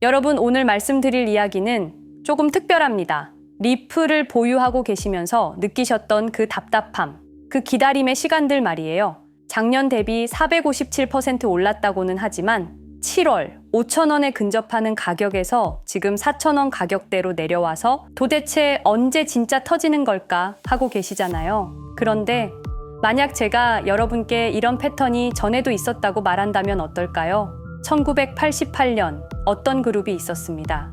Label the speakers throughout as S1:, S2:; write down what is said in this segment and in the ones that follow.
S1: 여러분, 오늘 말씀드릴 이야기는 조금 특별합니다. 리플을 보유하고 계시면서 느끼셨던 그 답답함, 그 기다림의 시간들 말이에요. 작년 대비 457% 올랐다고는 하지만 7월 5,000원에 근접하는 가격에서 지금 4,000원 가격대로 내려와서 도대체 언제 진짜 터지는 걸까 하고 계시잖아요. 그런데 만약 제가 여러분께 이런 패턴이 전에도 있었다고 말한다면 어떨까요? 1988년 어떤 그룹이 있었습니다.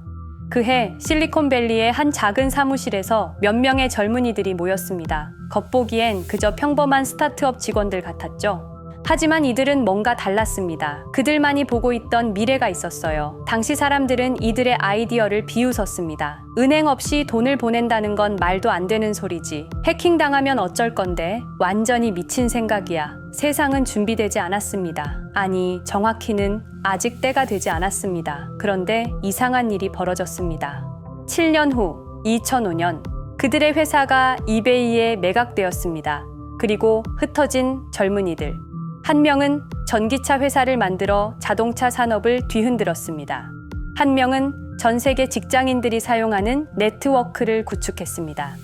S1: 그해 실리콘밸리의 한 작은 사무실에서 몇 명의 젊은이들이 모였습니다. 겉보기엔 그저 평범한 스타트업 직원들 같았죠. 하지만 이들은 뭔가 달랐습니다. 그들만이 보고 있던 미래가 있었어요. 당시 사람들은 이들의 아이디어를 비웃었습니다. 은행 없이 돈을 보낸다는 건 말도 안 되는 소리지. 해킹당하면 어쩔 건데? 완전히 미친 생각이야. 세상은 준비되지 않았습니다. 아니, 정확히는 아직 때가 되지 않았습니다. 그런데 이상한 일이 벌어졌습니다. 7년 후 2005년 그들의 회사가 이베이에 매각되었습니다. 그리고 흩어진 젊은이들. 한 명은 전기차 회사를 만들어 자동차 산업을 뒤흔들었습니다. 한 명은 전 세계 직장인들이 사용하는 네트워크를 구축했습니다.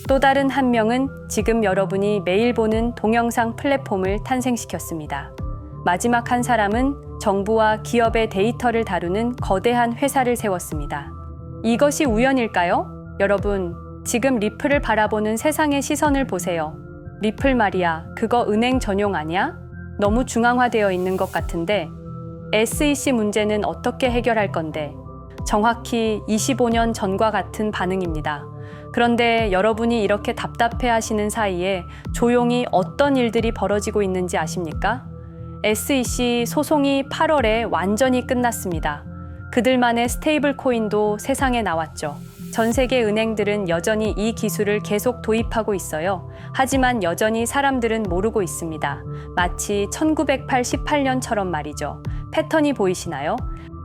S1: 또 다른 한 명은 지금 여러분이 매일 보는 동영상 플랫폼을 탄생시켰습니다. 마지막 한 사람은 정부와 기업의 데이터를 다루는 거대한 회사를 세웠습니다. 이것이 우연일까요? 여러분, 지금 리플을 바라보는 세상의 시선을 보세요. 리플 말이야, 그거 은행 전용 아니야? 너무 중앙화되어 있는 것 같은데 SEC 문제는 어떻게 해결할 건데? 정확히 25년 전과 같은 반응입니다. 그런데 여러분이 이렇게 답답해 하시는 사이에 조용히 어떤 일들이 벌어지고 있는지 아십니까? SEC 소송이 8월에 완전히 끝났습니다. 그들만의 스테이블 코인도 세상에 나왔죠. 전 세계 은행들은 여전히 이 기술을 계속 도입하고 있어요. 하지만 여전히 사람들은 모르고 있습니다. 마치 1988년처럼 말이죠. 패턴이 보이시나요?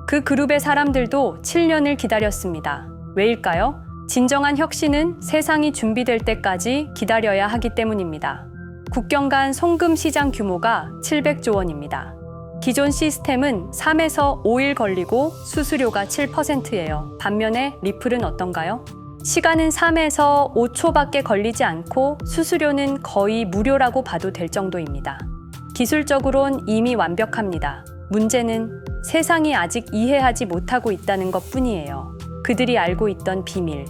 S1: 그 그룹의 사람들도 7년을 기다렸습니다. 왜일까요? 진정한 혁신은 세상이 준비될 때까지 기다려야 하기 때문입니다. 국경 간 송금 시장 규모가 700조 원입니다. 기존 시스템은 3에서 5일 걸리고 수수료가 7%예요. 반면에 리플은 어떤가요? 시간은 3에서 5초밖에 걸리지 않고 수수료는 거의 무료라고 봐도 될 정도입니다. 기술적으로는 이미 완벽합니다. 문제는 세상이 아직 이해하지 못하고 있다는 것뿐이에요. 그들이 알고 있던 비밀.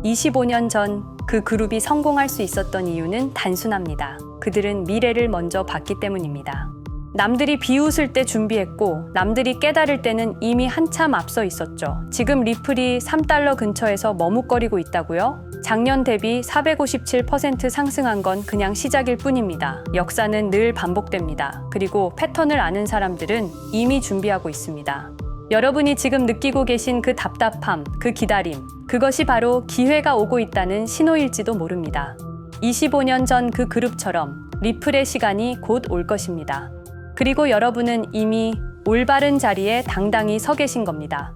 S1: 25년 전 그 그룹이 성공할 수 있었던 이유는 단순합니다. 그들은 미래를 먼저 봤기 때문입니다. 남들이 비웃을 때 준비했고 남들이 깨달을 때는 이미 한참 앞서 있었죠. 지금 리플이 3달러 근처에서 머뭇거리고 있다고요? 작년 대비 457% 상승한 건 그냥 시작일 뿐입니다. 역사는 늘 반복됩니다. 그리고 패턴을 아는 사람들은 이미 준비하고 있습니다. 여러분이 지금 느끼고 계신 그 답답함, 그 기다림, 그것이 바로 기회가 오고 있다는 신호일지도 모릅니다. 25년 전 그 그룹처럼 리플의 시간이 곧 올 것입니다. 그리고 여러분은 이미 올바른 자리에 당당히 서 계신 겁니다.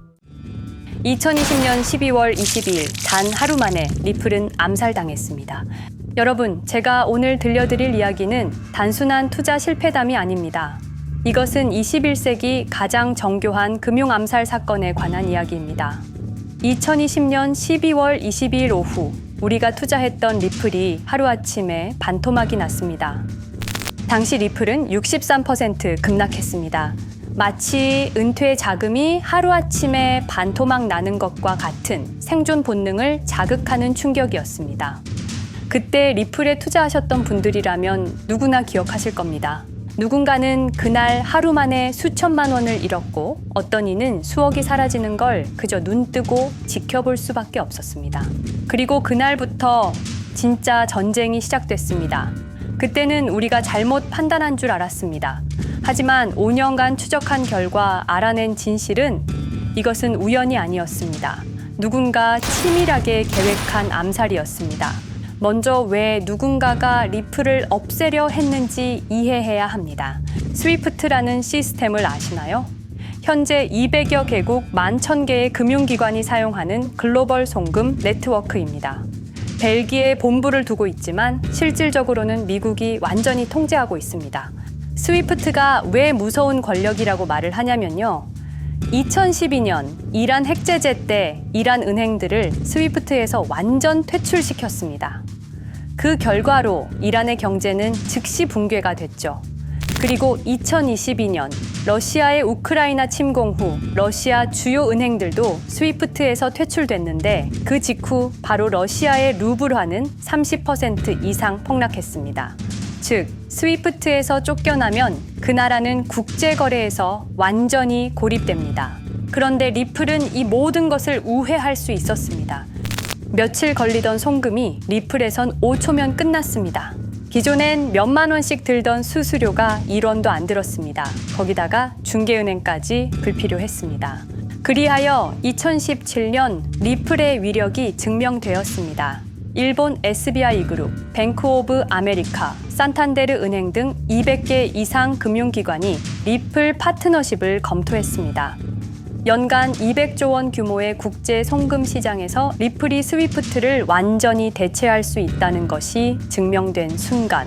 S1: 2020년 12월 22일 단 하루 만에 리플은 암살당했습니다. 여러분, 제가 오늘 들려드릴 이야기는 단순한 투자 실패담이 아닙니다. 이것은 21세기 가장 정교한 금융 암살 사건에 관한 이야기입니다. 2020년 12월 22일 오후 우리가 투자했던 리플이 하루아침에 반토막이 났습니다. 당시 리플은 63% 급락했습니다. 마치 은퇴 자금이 하루아침에 반토막 나는 것과 같은 생존 본능을 자극하는 충격이었습니다. 그때 리플에 투자하셨던 분들이라면 누구나 기억하실 겁니다. 누군가는 그날 하루 만에 수천만 원을 잃었고 어떤 이는 수억이 사라지는 걸 그저 눈 뜨고 지켜볼 수밖에 없었습니다. 그리고 그날부터 진짜 전쟁이 시작됐습니다. 그때는 우리가 잘못 판단한 줄 알았습니다. 하지만 5년간 추적한 결과 알아낸 진실은 이것은 우연이 아니었습니다. 누군가 치밀하게 계획한 암살이었습니다. 먼저 왜 누군가가 리플을 없애려 했는지 이해해야 합니다. 스위프트라는 시스템을 아시나요? 현재 200여 개국 11,000개의 금융기관이 사용하는 글로벌 송금 네트워크입니다. 벨기에에 본부를 두고 있지만 실질적으로는 미국이 완전히 통제하고 있습니다. 스위프트가 왜 무서운 권력이라고 말을 하냐면요. 2012년 이란 핵제재 때 이란 은행들을 스위프트에서 완전 퇴출시켰습니다. 그 결과로 이란의 경제는 즉시 붕괴가 됐죠. 그리고 2022년 러시아의 우크라이나 침공 후 러시아 주요 은행들도 스위프트에서 퇴출됐는데 그 직후 바로 러시아의 루블화는 30% 이상 폭락했습니다. 즉, 스위프트에서 쫓겨나면 그 나라는 국제거래에서 완전히 고립됩니다. 그런데 리플은 이 모든 것을 우회할 수 있었습니다. 며칠 걸리던 송금이 리플에선 5초면 끝났습니다. 기존엔 몇만 원씩 들던 수수료가 1원도 안 들었습니다. 거기다가 중개은행까지 불필요했습니다. 그리하여 2017년 리플의 위력이 증명되었습니다. 일본 SBI 그룹, 뱅크 오브 아메리카, 산탄데르 은행 등 200개 이상 금융기관이 리플 파트너십을 검토했습니다. 연간 200조 원 규모의 국제 송금 시장에서 리플이 스위프트를 완전히 대체할 수 있다는 것이 증명된 순간,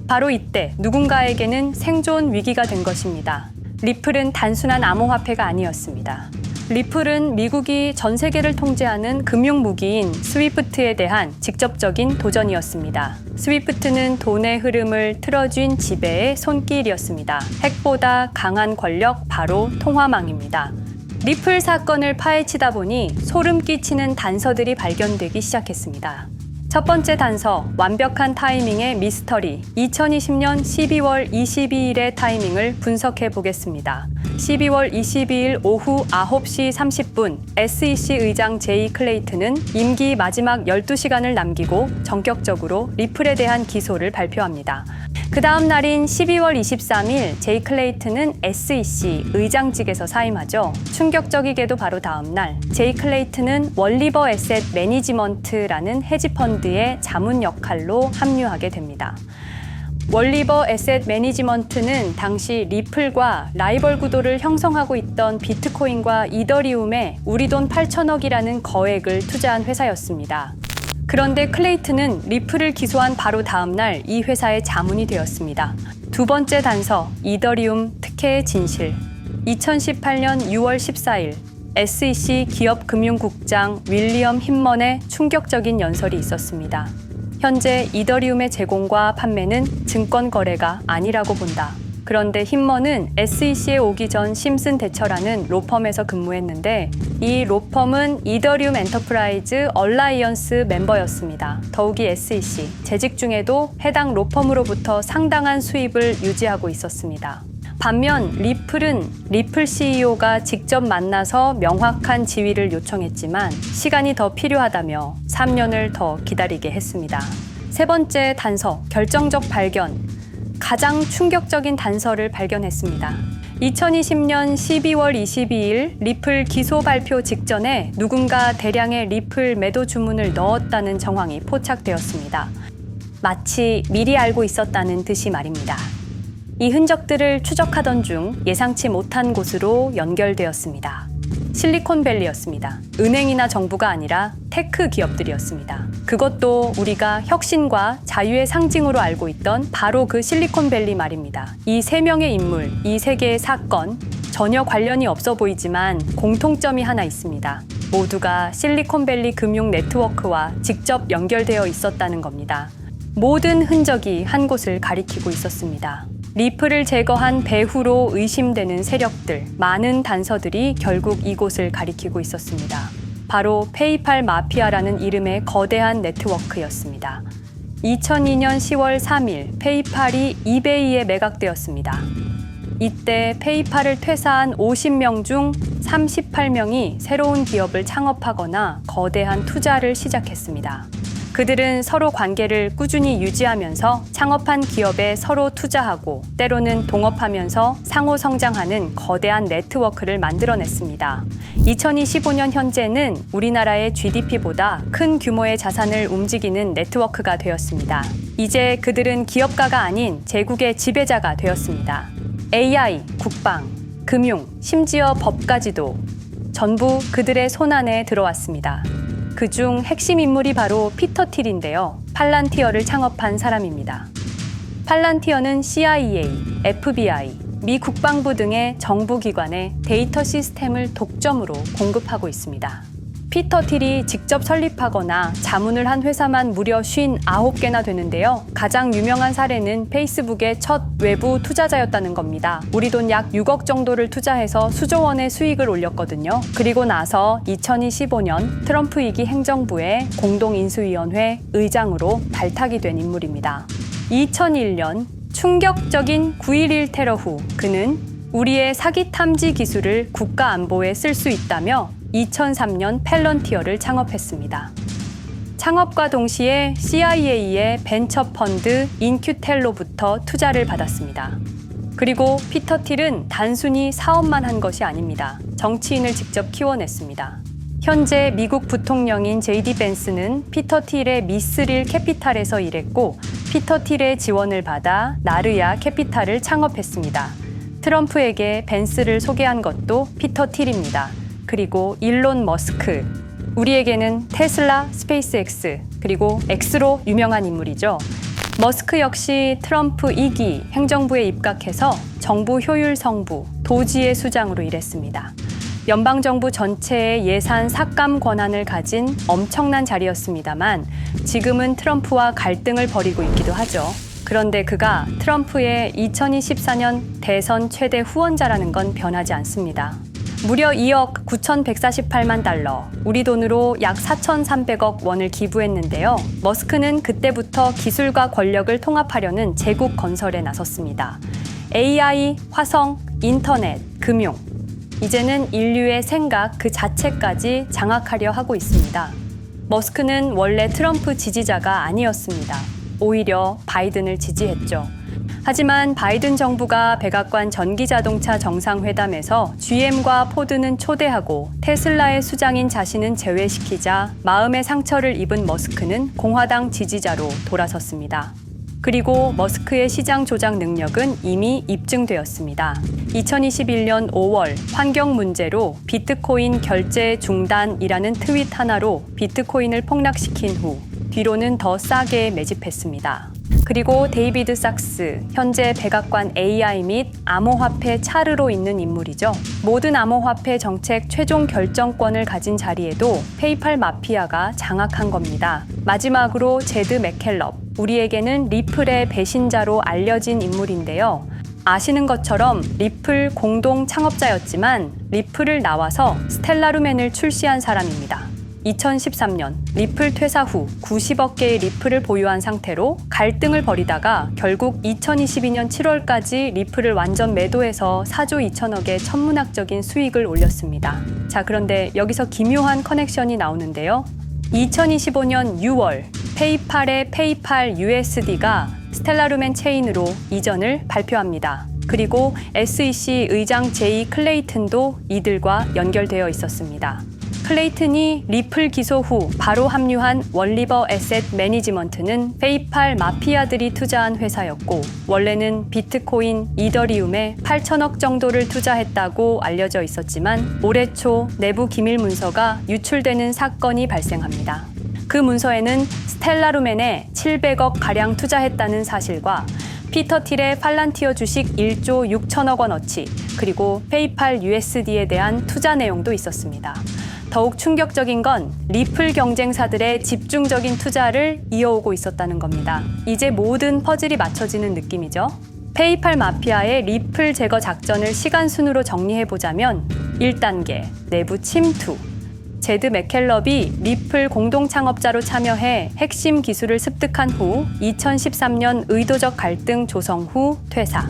S1: 바로 이때 누군가에게는 생존 위기가 된 것입니다. 리플은 단순한 암호화폐가 아니었습니다. 리플은 미국이 전 세계를 통제하는 금융무기인 스위프트에 대한 직접적인 도전이었습니다. 스위프트는 돈의 흐름을 틀어쥔 지배의 손길이었습니다. 핵보다 강한 권력, 바로 통화망입니다. 리플 사건을 파헤치다 보니 소름 끼치는 단서들이 발견되기 시작했습니다. 첫 번째 단서, 완벽한 타이밍의 미스터리. 2020년 12월 22일의 타이밍을 분석해 보겠습니다. 12월 22일 오후 9시 30분, SEC 의장 제이 클레이튼은 임기 마지막 12시간을 남기고 전격적으로 리플에 대한 기소를 발표합니다. 그 다음 날인 12월 23일, 제이 클레이튼은 SEC 의장직에서 사임하죠. 충격적이게도 바로 다음 날, 제이 클레이튼은 월리버 에셋 매니지먼트라는 헤지펀드의 자문 역할로 합류하게 됩니다. 월리버 에셋 매니지먼트는 당시 리플과 라이벌 구도를 형성하고 있던 비트코인과 이더리움에 우리 돈 8천억이라는 거액을 투자한 회사였습니다. 그런데 클레이튼은 리플을 기소한 바로 다음 날 이 회사의 자문이 되었습니다. 두 번째 단서, 이더리움 특혜의 진실. 2018년 6월 14일, SEC 기업금융국장 윌리엄 힘먼의 충격적인 연설이 있었습니다. 현재 이더리움의 제공과 판매는 증권 거래가 아니라고 본다. 그런데 힘먼은 SEC에 오기 전 심슨 대처라는 로펌에서 근무했는데 이 로펌은 이더리움 엔터프라이즈 얼라이언스 멤버였습니다. 더욱이 SEC, 재직 중에도 해당 로펌으로부터 상당한 수입을 유지하고 있었습니다. 반면 리플은 리플 CEO가 직접 만나서 명확한 지위를 요청했지만 시간이 더 필요하다며 3년을 더 기다리게 했습니다. 세 번째 단서, 결정적 발견. 가장 충격적인 단서를 발견했습니다. 2020년 12월 22일 리플 기소 발표 직전에 누군가 대량의 리플 매도 주문을 넣었다는 정황이 포착되었습니다. 마치 미리 알고 있었다는 듯이 말입니다. 이 흔적들을 추적하던 중 예상치 못한 곳으로 연결되었습니다. 실리콘밸리였습니다. 은행이나 정부가 아니라 테크 기업들이었습니다. 그것도 우리가 혁신과 자유의 상징으로 알고 있던 바로 그 실리콘밸리 말입니다. 이 세 명의 인물, 이 세 개의 사건, 전혀 관련이 없어 보이지만 공통점이 하나 있습니다. 모두가 실리콘밸리 금융 네트워크와 직접 연결되어 있었다는 겁니다. 모든 흔적이 한 곳을 가리키고 있었습니다. 리플을 제거한 배후로 의심되는 세력들, 많은 단서들이 결국 이곳을 가리키고 있었습니다. 바로 페이팔 마피아라는 이름의 거대한 네트워크였습니다. 2002년 10월 3일 페이팔이 이베이에 매각되었습니다. 이때 페이팔을 퇴사한 50명 중 38명이 새로운 기업을 창업하거나 거대한 투자를 시작했습니다. 그들은 서로 관계를 꾸준히 유지하면서 창업한 기업에 서로 투자하고 때로는 동업하면서 상호 성장하는 거대한 네트워크를 만들어냈습니다. 2025년 현재는 우리나라의 GDP보다 큰 규모의 자산을 움직이는 네트워크가 되었습니다. 이제 그들은 기업가가 아닌 제국의 지배자가 되었습니다. AI, 국방, 금융, 심지어 법까지도 전부 그들의 손안에 들어왔습니다. 그중 핵심 인물이 바로 피터 틸인데요. 팔란티어를 창업한 사람입니다. 팔란티어는 CIA, FBI, 미 국방부 등의 정부기관에 데이터 시스템을 독점으로 공급하고 있습니다. 피터 틸이 직접 설립하거나 자문을 한 회사만 무려 59개나 되는데요. 가장 유명한 사례는 페이스북의 첫 외부 투자자였다는 겁니다. 우리 돈 약 6억 정도를 투자해서 수조 원의 수익을 올렸거든요. 그리고 나서 2025년 트럼프 2기 행정부의 공동인수위원회 의장으로 발탁이 된 인물입니다. 2001년 충격적인 9.11 테러 후 그는 우리의 사기 탐지 기술을 국가 안보에 쓸 수 있다며 2003년 펠런티어를 창업했습니다. 창업과 동시에 CIA의 벤처 펀드 인큐텔로부터 투자를 받았습니다. 그리고 피터 틸은 단순히 사업만 한 것이 아닙니다. 정치인을 직접 키워냈습니다. 현재 미국 부통령인 JD 벤스는 피터 틸의 미스릴 캐피탈에서 일했고 피터 틸의 지원을 받아 나르야 캐피탈을 창업했습니다. 트럼프에게 벤스를 소개한 것도 피터 틸입니다. 그리고 일론 머스크, 우리에게는 테슬라, 스페이스X, 그리고 X로 유명한 인물이죠. 머스크 역시 트럼프 2기 행정부에 입각해서 정부 효율 성부, 도지의 수장으로 일했습니다. 연방정부 전체의 예산 삭감 권한을 가진 엄청난 자리였습니다만 지금은 트럼프와 갈등을 벌이고 있기도 하죠. 그런데 그가 트럼프의 2024년 대선 최대 후원자라는 건 변하지 않습니다. 무려 2억 9,148만 달러, 우리 돈으로 약 4,300억 원을 기부했는데요. 머스크는 그때부터 기술과 권력을 통합하려는 제국 건설에 나섰습니다. AI, 화성, 인터넷, 금융, 이제는 인류의 생각 그 자체까지 장악하려 하고 있습니다. 머스크는 원래 트럼프 지지자가 아니었습니다. 오히려 바이든을 지지했죠. 하지만 바이든 정부가 백악관 전기자동차 정상회담에서 GM과 포드는 초대하고 테슬라의 수장인 자신은 제외시키자 마음의 상처를 입은 머스크는 공화당 지지자로 돌아섰습니다. 그리고 머스크의 시장 조작 능력은 이미 입증되었습니다. 2021년 5월 환경 문제로 비트코인 결제 중단이라는 트윗 하나로 비트코인을 폭락시킨 후 뒤로는 더 싸게 매집했습니다. 그리고 데이비드 sak스, 현재 백악관 AI 및 암호화폐 차르로 있는 인물이죠. 모든 암호화폐 정책 최종 결정권을 가진 자리에도 페이팔 마피아가 장악한 겁니다. 마지막으로 제드 맥켈럽, 우리에게는 리플의 배신자로 알려진 인물인데요. 아시는 것처럼 리플 공동 창업자였지만 리플을 나와서 스텔라루멘을 출시한 사람입니다. 2013년 리플 퇴사 후 90억 개의 리플을 보유한 상태로 갈등을 벌이다가 결국 2022년 7월까지 리플을 완전 매도해서 4조 2천억의 천문학적인 수익을 올렸습니다. 자, 그런데 여기서 기묘한 커넥션이 나오는데요. 2025년 6월 페이팔의 페이팔 USD가 스텔라루멘 체인으로 이전을 발표합니다. 그리고 SEC 의장 제이 클레이튼도 이들과 연결되어 있었습니다. 클레이튼이 리플 기소 후 바로 합류한 월리버 에셋 매니지먼트는 페이팔 마피아들이 투자한 회사였고 원래는 비트코인, 이더리움에 8천억 정도를 투자했다고 알려져 있었지만 올해 초 내부 기밀 문서가 유출되는 사건이 발생합니다. 그 문서에는 스텔라루멘에 700억 가량 투자했다는 사실과 피터 틸의 팔란티어 주식 1조 6천억 원어치 그리고 페이팔 USD에 대한 투자 내용도 있었습니다. 더욱 충격적인 건 리플 경쟁사들의 집중적인 투자를 이어오고 있었다는 겁니다. 이제 모든 퍼즐이 맞춰지는 느낌이죠. 페이팔 마피아의 리플 제거 작전을 시간 순으로 정리해보자면 1단계, 내부 침투. 제드 맥켈럽이 리플 공동 창업자로 참여해 핵심 기술을 습득한 후 2013년 의도적 갈등 조성 후 퇴사.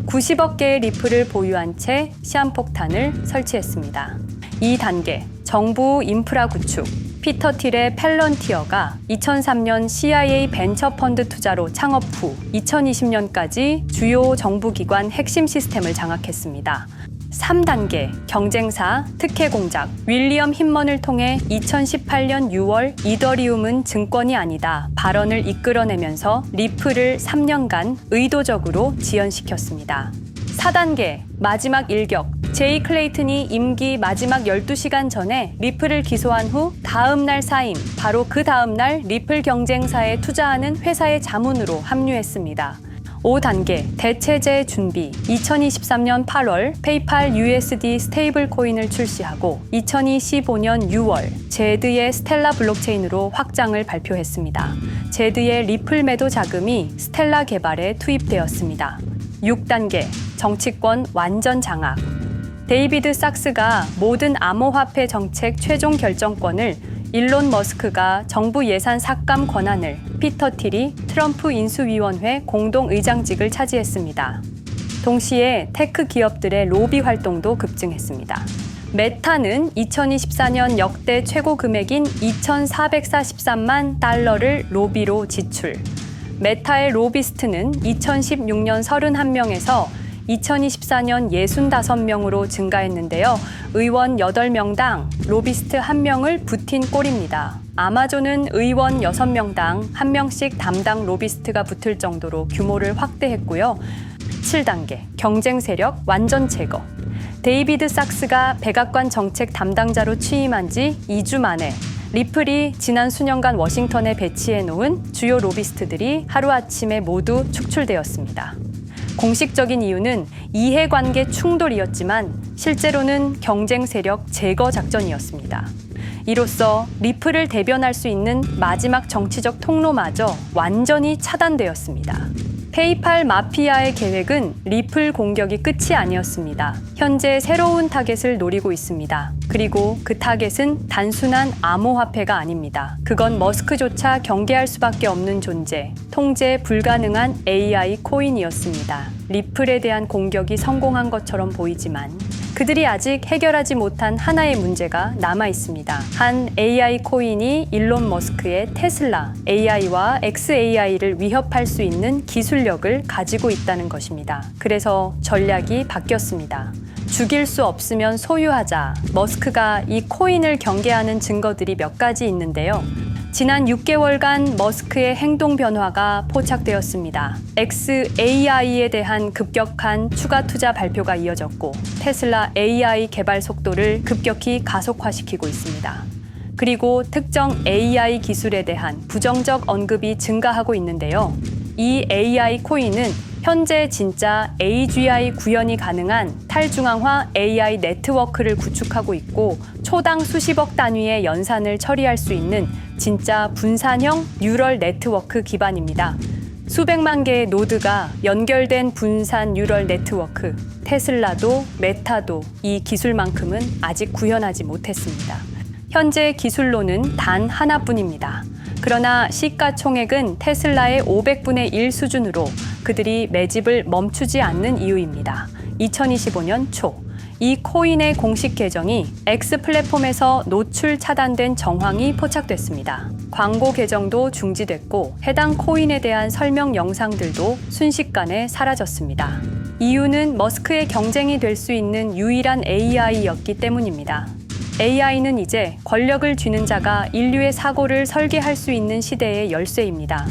S1: 90억 개의 리플을 보유한 채 시한폭탄을 설치했습니다. 2단계, 정부 인프라 구축. 피터 틸의 펠런티어가 2003년 CIA 벤처 펀드 투자로 창업 후 2020년까지 주요 정부기관 핵심 시스템을 장악했습니다. 3단계, 경쟁사, 특혜 공작. 윌리엄 힘먼을 통해 2018년 6월 이더리움은 증권이 아니다 발언을 이끌어내면서 리플을 3년간 의도적으로 지연시켰습니다. 4단계, 마지막 일격. 제이 클레이튼이 임기 마지막 12시간 전에 리플을 기소한 후 다음 날 사임, 바로 그 다음 날 리플 경쟁사에 투자하는 회사의 자문으로 합류했습니다. 5단계 대체제 준비. 2023년 8월 페이팔 USD 스테이블 코인을 출시하고 2025년 6월 제드의 스텔라 블록체인으로 확장을 발표했습니다. 제드의 리플 매도 자금이 스텔라 개발에 투입되었습니다. 6단계 정치권 완전 장악. 데이비드 sak스가 모든 암호화폐 정책 최종 결정권을 일론 머스크가 정부 예산 삭감 권한을 피터 틸이 트럼프 인수위원회 공동의장직을 차지했습니다. 동시에 테크 기업들의 로비 활동도 급증했습니다. 메타는 2024년 역대 최고 금액인 2,443만 달러를 로비로 지출. 메타의 로비스트는 2016년 31명에서 2024년 65명으로 증가했는데요. 의원 8명당 로비스트 1명을 붙인 꼴입니다. 아마존은 의원 6명당 1명씩 담당 로비스트가 붙을 정도로 규모를 확대했고요. 7단계 경쟁 세력 완전 제거. 데이비드 sak스가 백악관 정책 담당자로 취임한 지 2주 만에 리플이 지난 수년간 워싱턴에 배치해 놓은 주요 로비스트들이 하루아침에 모두 축출되었습니다. 공식적인 이유는 이해관계 충돌이었지만 실제로는 경쟁 세력 제거 작전이었습니다. 이로써 리플을 대변할 수 있는 마지막 정치적 통로마저 완전히 차단되었습니다. 페이팔 마피아의 계획은 리플 공격이 끝이 아니었습니다. 현재 새로운 타겟을 노리고 있습니다. 그리고 그 타겟은 단순한 암호화폐가 아닙니다. 그건 머스크조차 경계할 수밖에 없는 존재, 통제 불가능한 AI 코인이었습니다. 리플에 대한 공격이 성공한 것처럼 보이지만 그들이 아직 해결하지 못한 하나의 문제가 남아 있습니다. 한 AI 코인이 일론 머스크의 테슬라 AI와 XAI를 위협할 수 있는 기술력을 가지고 있다는 것입니다. 그래서 전략이 바뀌었습니다. 죽일 수 없으면 소유하자. 머스크가 이 코인을 경계하는 증거들이 몇 가지 있는데요. 지난 6개월간 머스크의 행동 변화가 포착되었습니다. XAI에 대한 급격한 추가 투자 발표가 이어졌고 테슬라 AI 개발 속도를 급격히 가속화시키고 있습니다. 그리고 특정 AI 기술에 대한 부정적 언급이 증가하고 있는데요. 이 AI 코인은 현재 진짜 AGI 구현이 가능한 탈중앙화 AI 네트워크를 구축하고 있고 초당 수십억 단위의 연산을 처리할 수 있는 진짜 분산형 뉴럴 네트워크 기반입니다. 수백만 개의 노드가 연결된 분산 뉴럴 네트워크, 테슬라도 메타도 이 기술만큼은 아직 구현하지 못했습니다. 현재 기술로는 단 하나뿐입니다. 그러나 시가총액은 테슬라의 500분의 1 수준으로 그들이 매집을 멈추지 않는 이유입니다. 2025년 초, 이 코인의 공식 계정이 X 플랫폼에서 노출 차단된 정황이 포착됐습니다. 광고 계정도 중지됐고 해당 코인에 대한 설명 영상들도 순식간에 사라졌습니다. 이유는 머스크의 경쟁이 될 수 있는 유일한 AI였기 때문입니다. AI는 이제 권력을 쥐는 자가 인류의 사고를 설계할 수 있는 시대의 열쇠입니다.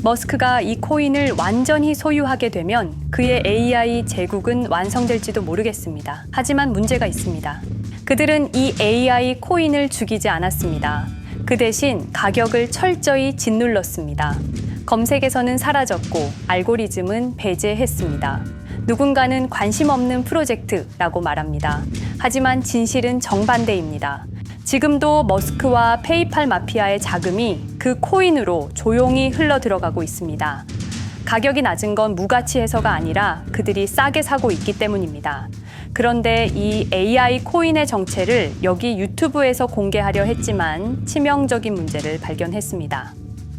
S1: 머스크가 이 코인을 완전히 소유하게 되면 그의 AI 제국은 완성될지도 모르겠습니다. 하지만 문제가 있습니다. 그들은 이 AI 코인을 죽이지 않았습니다. 그 대신 가격을 철저히 짓눌렀습니다. 검색에서는 사라졌고 알고리즘은 배제했습니다. 누군가는 관심 없는 프로젝트라고 말합니다. 하지만 진실은 정반대입니다. 지금도 머스크와 페이팔 마피아의 자금이 그 코인으로 조용히 흘러 들어가고 있습니다. 가격이 낮은 건 무가치해서가 아니라 그들이 싸게 사고 있기 때문입니다. 그런데 이 AI 코인의 정체를 여기 유튜브에서 공개하려 했지만 치명적인 문제를 발견했습니다.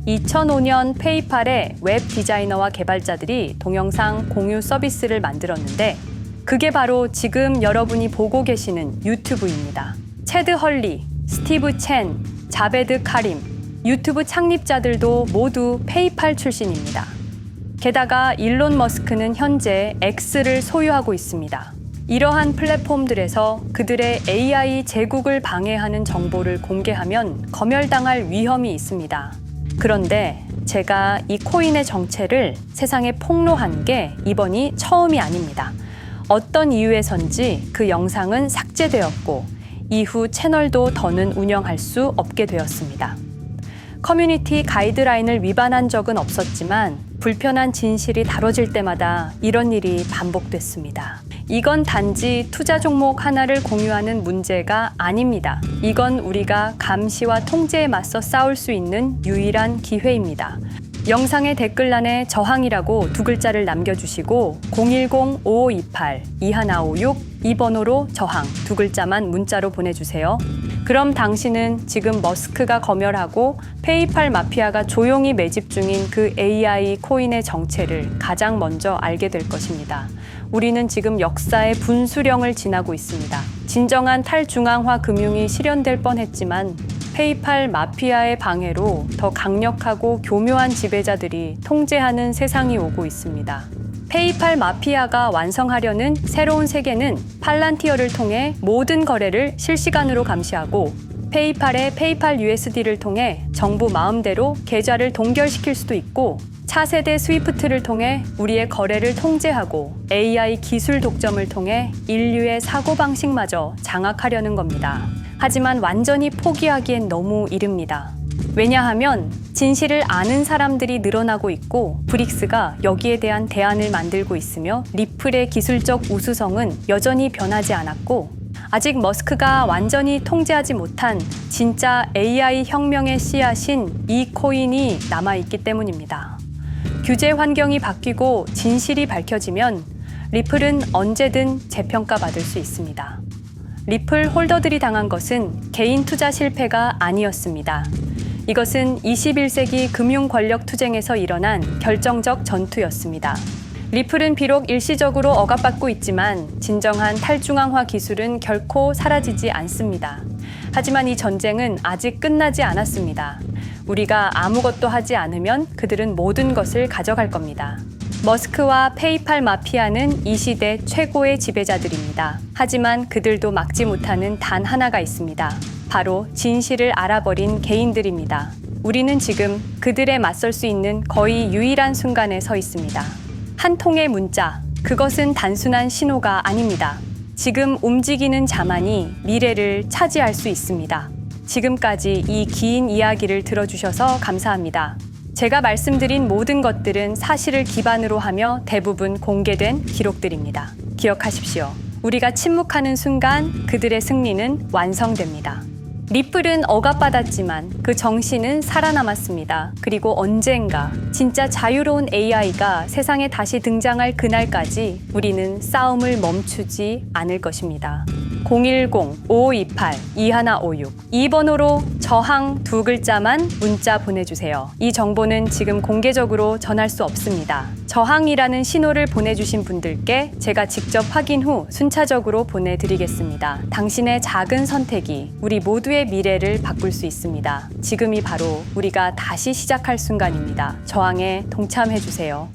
S1: 2005년 페이팔의 웹 디자이너와 개발자들이 동영상 공유 서비스를 만들었는데 그게 바로 지금 여러분이 보고 계시는 유튜브입니다. 체드 헐리, 스티브 첸, 자베드 카림, 유튜브 창립자들도 모두 페이팔 출신입니다. 게다가 일론 머스크는 현재 X를 소유하고 있습니다. 이러한 플랫폼들에서 그들의 AI 제국을 방해하는 정보를 공개하면 검열당할 위험이 있습니다. 그런데 제가 이 코인의 정체를 세상에 폭로한 게 이번이 처음이 아닙니다. 어떤 이유에선지 그 영상은 삭제되었고 이후 채널도 더는 운영할 수 없게 되었습니다. 커뮤니티 가이드라인을 위반한 적은 없었지만 불편한 진실이 다뤄질 때마다 이런 일이 반복됐습니다. 이건 단지 투자 종목 하나를 공유하는 문제가 아닙니다. 이건 우리가 감시와 통제에 맞서 싸울 수 있는 유일한 기회입니다. 영상의 댓글란에 저항이라고 두 글자를 남겨주시고 010-5528-2156 이 번호로 저항 두 글자만 문자로 보내주세요. 그럼 당신은 지금 머스크가 검열하고 페이팔 마피아가 조용히 매집 중인 그 AI 코인의 정체를 가장 먼저 알게 될 것입니다. 우리는 지금 역사의 분수령을 지나고 있습니다. 진정한 탈중앙화 금융이 실현될 뻔했지만 페이팔 마피아의 방해로 더 강력하고 교묘한 지배자들이 통제하는 세상이 오고 있습니다. 페이팔 마피아가 완성하려는 새로운 세계는 팔란티어를 통해 모든 거래를 실시간으로 감시하고 페이팔의 페이팔 USD를 통해 정부 마음대로 계좌를 동결시킬 수도 있고 차세대 스위프트를 통해 우리의 거래를 통제하고 AI 기술 독점을 통해 인류의 사고방식마저 장악하려는 겁니다. 하지만 완전히 포기하기엔 너무 이릅니다. 왜냐하면 진실을 아는 사람들이 늘어나고 있고 브릭스가 여기에 대한 대안을 만들고 있으며 리플의 기술적 우수성은 여전히 변하지 않았고 아직 머스크가 완전히 통제하지 못한 진짜 AI 혁명의 씨앗인 이 코인이 남아있기 때문입니다. 규제 환경이 바뀌고 진실이 밝혀지면 리플은 언제든 재평가받을 수 있습니다. 리플 홀더들이 당한 것은 개인 투자 실패가 아니었습니다. 이것은 21세기 금융 권력 투쟁에서 일어난 결정적 전투였습니다. 리플은 비록 일시적으로 억압받고 있지만 진정한 탈중앙화 기술은 결코 사라지지 않습니다. 하지만 이 전쟁은 아직 끝나지 않았습니다. 우리가 아무것도 하지 않으면 그들은 모든 것을 가져갈 겁니다. 머스크와 페이팔 마피아는 이 시대 최고의 지배자들입니다. 하지만 그들도 막지 못하는 단 하나가 있습니다. 바로 진실을 알아버린 개인들입니다. 우리는 지금 그들에 맞설 수 있는 거의 유일한 순간에 서 있습니다. 한 통의 문자, 그것은 단순한 신호가 아닙니다. 지금 움직이는 자만이 미래를 차지할 수 있습니다. 지금까지 이 긴 이야기를 들어주셔서 감사합니다. 제가 말씀드린 모든 것들은 사실을 기반으로 하며 대부분 공개된 기록들입니다. 기억하십시오. 우리가 침묵하는 순간 그들의 승리는 완성됩니다. 리플은 억압받았지만 그 정신은 살아남았습니다. 그리고 언젠가 진짜 자유로운 AI가 세상에 다시 등장할 그날까지 우리는 싸움을 멈추지 않을 것입니다. 010-5528-2156 이 번호로 저항 두 글자만 문자 보내주세요. 이 정보는 지금 공개적으로 전할 수 없습니다. 저항이라는 신호를 보내주신 분들께 제가 직접 확인 후 순차적으로 보내드리겠습니다. 당신의 작은 선택이 우리 모두의 미래를 바꿀 수 있습니다. 지금이 바로 우리가 다시 시작할 순간입니다. 저항에 동참해주세요.